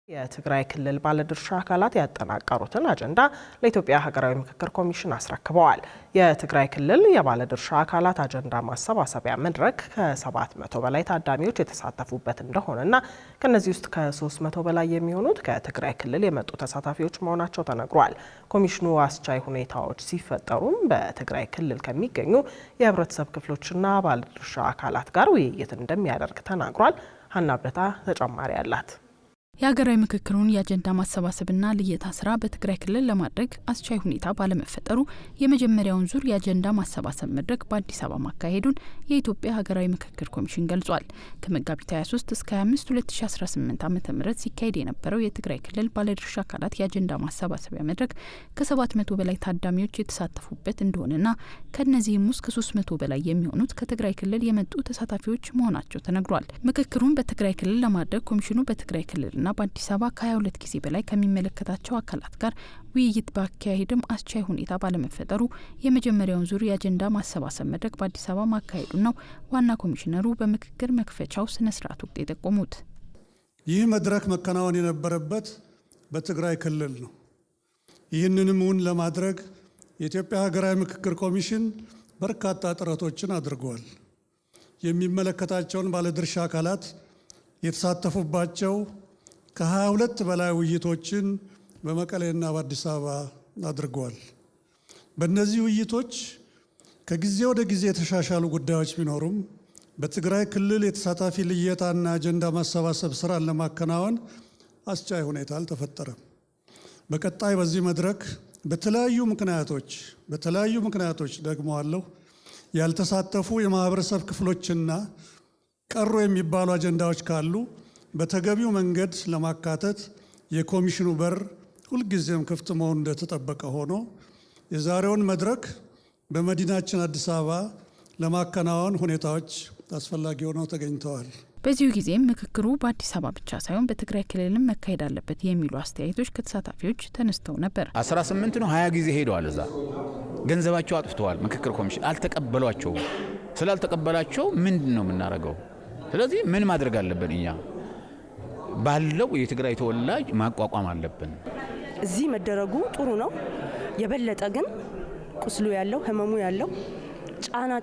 የትግራይ ክልል ባለድርሻ አካላት ያጠናቀሩትን አጀንዳ ለኢትዮጵያ ሀገራዊ ምክክር ኮሚሽን አስረክበዋል። የትግራይ ክልል የባለድርሻ አካላት አጀንዳ ማሰባሰቢያ መድረክ ከ700 በላይ ታዳሚዎች የተሳተፉበት እንደሆነና ከነዚህ ውስጥ ከ300 በላይ የሚሆኑት ከትግራይ ክልል የመጡ ተሳታፊዎች መሆናቸው ተነግሯል። ኮሚሽኑ አስቻይ ሁኔታዎች ሲፈጠሩም በትግራይ ክልል ከሚገኙ የህብረተሰብ ክፍሎችና ባለድርሻ አካላት ጋር ውይይት እንደሚያደርግ ተናግሯል። ሀና ብረታ ተጨማሪ አላት። የሀገራዊ ምክክሩን የአጀንዳ ማሰባሰብና ልየታ ስራ በትግራይ ክልል ለማድረግ አስቻይ ሁኔታ ባለመፈጠሩ የመጀመሪያውን ዙር የአጀንዳ ማሰባሰብ መድረክ በአዲስ አበባ ማካሄዱን የኢትዮጵያ ሀገራዊ ምክክር ኮሚሽን ገልጿል። ከመጋቢት 23 እስከ 25 2018 ዓ.ም ሲካሄድ የነበረው የትግራይ ክልል ባለድርሻ አካላት የአጀንዳ ማሰባሰቢያ መድረክ ከ700 በላይ ታዳሚዎች የተሳተፉበት እንደሆነና ከነዚህም ውስጥ ከ300 በላይ የሚሆኑት ከትግራይ ክልል የመጡ ተሳታፊዎች መሆናቸው ተነግሯል። ምክክሩን በትግራይ ክልል ለማድረግ ኮሚሽኑ በትግራይ ክልል ና በአዲስ አበባ ከ22 ጊዜ በላይ ከሚመለከታቸው አካላት ጋር ውይይት ባካሄድም አስቻይ ሁኔታ ባለመፈጠሩ የመጀመሪያውን ዙር የአጀንዳ ማሰባሰብ መድረክ በአዲስ አበባ ማካሄዱ ነው ዋና ኮሚሽነሩ በምክክር መክፈቻው ስነ ስርዓት ወቅት የጠቆሙት። ይህ መድረክ መከናወን የነበረበት በትግራይ ክልል ነው። ይህንንም እውን ለማድረግ የኢትዮጵያ ሀገራዊ ምክክር ኮሚሽን በርካታ ጥረቶችን አድርጓል። የሚመለከታቸውን ባለድርሻ አካላት የተሳተፉባቸው ከ22 በላይ ውይይቶችን በመቀሌና በአዲስ አበባ አድርገዋል። በእነዚህ ውይይቶች ከጊዜ ወደ ጊዜ የተሻሻሉ ጉዳዮች ቢኖሩም በትግራይ ክልል የተሳታፊ ልየታና አጀንዳ ማሰባሰብ ስራን ለማከናወን አስቻይ ሁኔታ አልተፈጠረም። በቀጣይ በዚህ መድረክ በተለያዩ ምክንያቶች ደግሞ ያልተሳተፉ የማህበረሰብ ክፍሎችና ቀሩ የሚባሉ አጀንዳዎች ካሉ በተገቢው መንገድ ለማካተት የኮሚሽኑ በር ሁልጊዜም ክፍት መሆኑ እንደተጠበቀ ሆኖ የዛሬውን መድረክ በመዲናችን አዲስ አበባ ለማከናወን ሁኔታዎች አስፈላጊ ሆነው ተገኝተዋል። በዚሁ ጊዜም ምክክሩ በአዲስ አበባ ብቻ ሳይሆን በትግራይ ክልልም መካሄድ አለበት የሚሉ አስተያየቶች ከተሳታፊዎች ተነስተው ነበር። 18 ነው 20 ጊዜ ሄደዋል። እዛ ገንዘባቸው አጥፍተዋል። ምክክር ኮሚሽን አልተቀበሏቸውም። ስላልተቀበላቸው ምንድን ነው የምናደርገው? ስለዚህ ምን ማድረግ አለብን? እኛ ባለው የትግራይ ተወላጅ ማቋቋም አለብን። እዚህ መደረጉ ጥሩ ነው። የበለጠ ግን ቁስሉ ያለው ህመሙ ያለው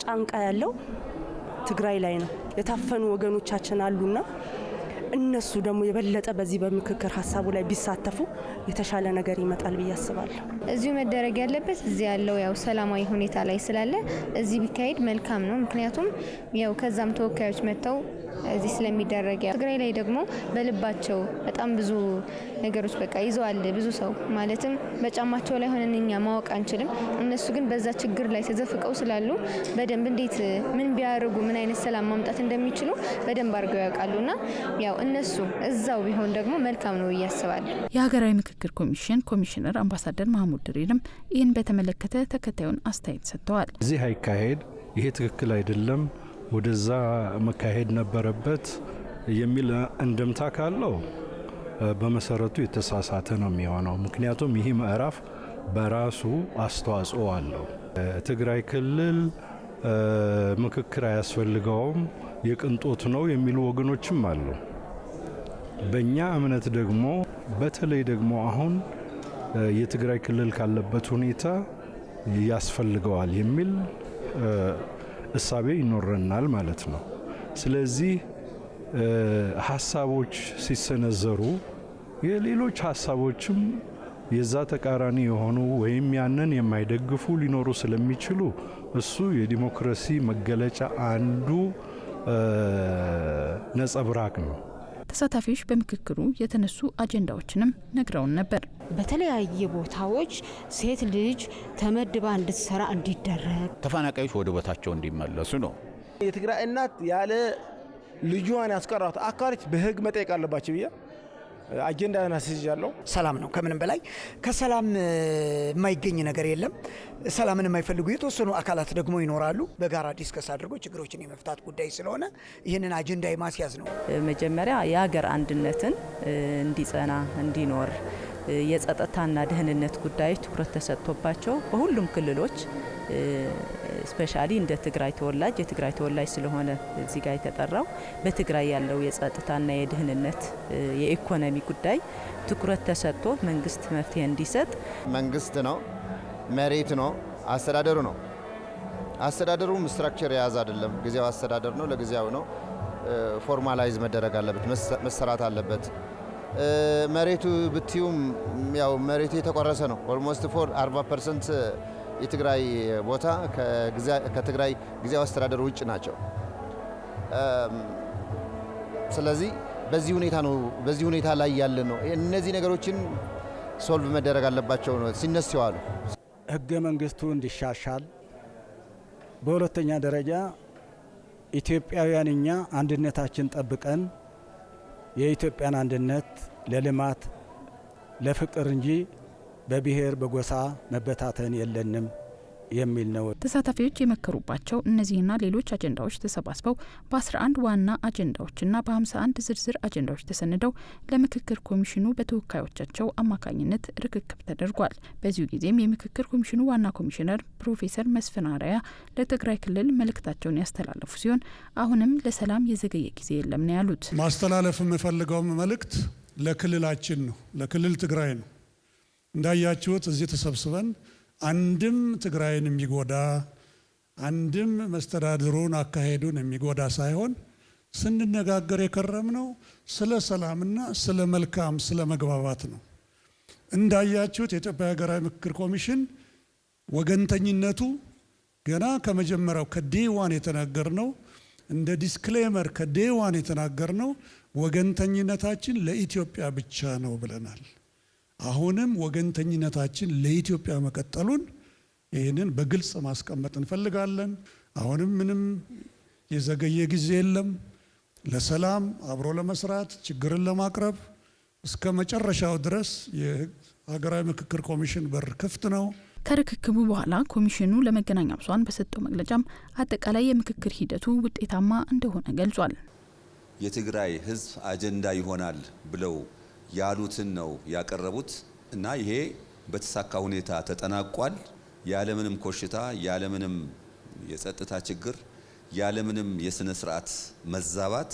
ጫንቃ ያለው ትግራይ ላይ ነው። የታፈኑ ወገኖቻችን አሉና እነሱ ደግሞ የበለጠ በዚህ በምክክር ሀሳቡ ላይ ቢሳተፉ የተሻለ ነገር ይመጣል ብዬ አስባለሁ። እዚሁ መደረግ ያለበት እዚህ ያለው ሰላማዊ ሁኔታ ላይ ስላለ እዚህ ቢካሄድ መልካም ነው። ምክንያቱም ከዛም ተወካዮች መጥተው እዚህ ስለሚደረግ ትግራይ ላይ ደግሞ በልባቸው በጣም ብዙ ነገሮች ይዘዋል። ብዙ ሰው ማለትም በጫማቸው ላይ ሆነን እኛ ማወቅ አንችልም። እነሱ ግን በዛ ችግር ላይ ተዘፍቀው ስላሉ በደንብ እንዴት ምን ቢያደርጉ ምን አይነት ሰላም ማምጣት እንደሚችሉ በደንብ አድርገው ያውቃሉና እነሱ እዛው ቢሆን ደግሞ መልካም ነው ያስባለሁ። የሀገራዊ ምክክር ኮሚሽን ኮሚሽነር አምባሳደር መሐሙድ ድሪርም ይህን በተመለከተ ተከታዩን አስተያየት ሰጥተዋል። እዚህ አይካሄድ፣ ይሄ ትክክል አይደለም፣ ወደዛ መካሄድ ነበረበት የሚል እንደምታ ካለው በመሰረቱ የተሳሳተ ነው የሚሆነው። ምክንያቱም ይህ ምዕራፍ በራሱ አስተዋጽኦ አለው። ትግራይ ክልል ምክክር አያስፈልገውም፣ የቅንጦት ነው የሚሉ ወገኖችም አሉ። በእኛ እምነት ደግሞ በተለይ ደግሞ አሁን የትግራይ ክልል ካለበት ሁኔታ ያስፈልገዋል የሚል እሳቤ ይኖረናል ማለት ነው። ስለዚህ ሀሳቦች ሲሰነዘሩ የሌሎች ሀሳቦችም የዛ ተቃራኒ የሆኑ ወይም ያንን የማይደግፉ ሊኖሩ ስለሚችሉ እሱ የዲሞክራሲ መገለጫ አንዱ ነጸብራቅ ነው። ተሳታፊዎች በምክክሩ የተነሱ አጀንዳዎችንም ነግረውን ነበር። በተለያየ ቦታዎች ሴት ልጅ ተመድባ እንድትሰራ እንዲደረግ፣ ተፈናቃዮች ወደ ቦታቸው እንዲመለሱ ነው። የትግራይ እናት ያለ ልጇን ያስቀራት አካላት በህግ መጠየቅ አለባቸው ብዬ አጀንዳ ያለው ሰላም ነው። ከምንም በላይ ከሰላም የማይገኝ ነገር የለም። ሰላምን የማይፈልጉ የተወሰኑ አካላት ደግሞ ይኖራሉ። በጋራ ዲስከስ አድርጎ ችግሮችን የመፍታት ጉዳይ ስለሆነ ይህንን አጀንዳ የማስያዝ ነው። መጀመሪያ የሀገር አንድነትን እንዲጸና እንዲኖር የጸጥታና ደህንነት ጉዳዮች ትኩረት ተሰጥቶባቸው በሁሉም ክልሎች ስፔሻሊ እንደ ትግራይ ተወላጅ የትግራይ ተወላጅ ስለሆነ እዚህ ጋር የተጠራው በትግራይ ያለው የጸጥታና የደህንነት የኢኮኖሚ ጉዳይ ትኩረት ተሰጥቶ መንግስት መፍትሄ እንዲሰጥ መንግስት ነው መሬት ነው አስተዳደሩ ነው። አስተዳደሩም ስትራክቸር የያዘ አይደለም። ጊዜያዊ አስተዳደር ነው። ለጊዜያዊ ነው። ፎርማላይዝ መደረግ አለበት፣ መሰራት አለበት። መሬቱ ብትዩም ያው መሬቱ የተቆረሰ ነው። ኦልሞስት 40% የትግራይ ቦታ ከትግራይ ጊዜያዊ አስተዳደር ውጭ ናቸው። ስለዚህ በዚህ ሁኔታ ላይ ያለ ነው። እነዚህ ነገሮችን ሶልቭ መደረግ አለባቸው ነው ሲነስዋሉ። ህገ መንግስቱ እንዲሻሻል፣ በሁለተኛ ደረጃ ኢትዮጵያውያን እኛ አንድነታችን ጠብቀን የኢትዮጵያን አንድነት ለልማት ለፍቅር እንጂ በብሔር በጎሳ መበታተን የለንም የሚል ነው። ተሳታፊዎች የመከሩባቸው እነዚህና ሌሎች አጀንዳዎች ተሰባስበው በ11 ዋና አጀንዳዎችና በ51 ዝርዝር አጀንዳዎች ተሰንደው ለምክክር ኮሚሽኑ በተወካዮቻቸው አማካኝነት ርክክብ ተደርጓል። በዚሁ ጊዜም የምክክር ኮሚሽኑ ዋና ኮሚሽነር ፕሮፌሰር መስፍን አርአያ ለትግራይ ክልል መልእክታቸውን ያስተላለፉ ሲሆን አሁንም ለሰላም የዘገየ ጊዜ የለም ነው ያሉት። ማስተላለፍ የምፈልገው መልእክት ለክልላችን ነው፣ ለክልል ትግራይ ነው። እንዳያችሁት እዚህ ተሰብስበን አንድም ትግራይን የሚጎዳ አንድም መስተዳድሩን አካሄዱን የሚጎዳ ሳይሆን ስንነጋገር የከረምነው ስለ ሰላምና ስለ መልካም ስለ መግባባት ነው። እንዳያችሁት የኢትዮጵያ ሀገራዊ ምክክር ኮሚሽን ወገንተኝነቱ ገና ከመጀመሪያው ከዴዋን የተናገርነው እንደ ዲስክሌመር ከዴዋን የተናገርነው ወገንተኝነታችን ለኢትዮጵያ ብቻ ነው ብለናል። አሁንም ወገንተኝነታችን ለኢትዮጵያ መቀጠሉን ይህንን በግልጽ ማስቀመጥ እንፈልጋለን። አሁንም ምንም የዘገየ ጊዜ የለም። ለሰላም አብሮ ለመስራት ችግርን ለማቅረብ እስከ መጨረሻው ድረስ የሀገራዊ ምክክር ኮሚሽን በር ክፍት ነው። ከርክክቡ በኋላ ኮሚሽኑ ለመገናኛ ብዙኃን በሰጠው መግለጫም አጠቃላይ የምክክር ሂደቱ ውጤታማ እንደሆነ ገልጿል። የትግራይ ሕዝብ አጀንዳ ይሆናል ብለው ያሉትን ነው ያቀረቡት እና ይሄ በተሳካ ሁኔታ ተጠናቋል። ያለምንም ኮሽታ፣ ያለምንም የጸጥታ ችግር፣ ያለምንም የስነ ስርዓት መዛባት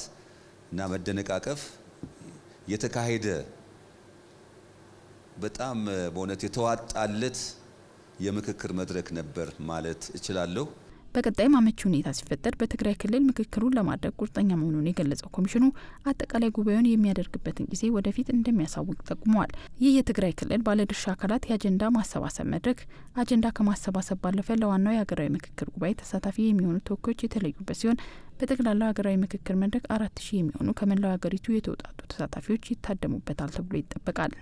እና መደነቃቀፍ የተካሄደ በጣም በእውነት የተዋጣለት የምክክር መድረክ ነበር ማለት እችላለሁ። በቀጣይም አመቺ ሁኔታ ሲፈጠር በትግራይ ክልል ምክክሩን ለማድረግ ቁርጠኛ መሆኑን የገለጸው ኮሚሽኑ አጠቃላይ ጉባኤውን የሚያደርግበትን ጊዜ ወደፊት እንደሚያሳውቅ ጠቁመዋል። ይህ የትግራይ ክልል ባለድርሻ አካላት የአጀንዳ ማሰባሰብ መድረክ አጀንዳ ከማሰባሰብ ባለፈ ለዋናው የሀገራዊ ምክክር ጉባኤ ተሳታፊ የሚሆኑ ተወካዮች የተለዩበት ሲሆን በጠቅላላው ሀገራዊ ምክክር መድረክ 4000 የሚሆኑ ከመላው ሀገሪቱ የተውጣጡ ተሳታፊዎች ይታደሙበታል ተብሎ ይጠበቃል።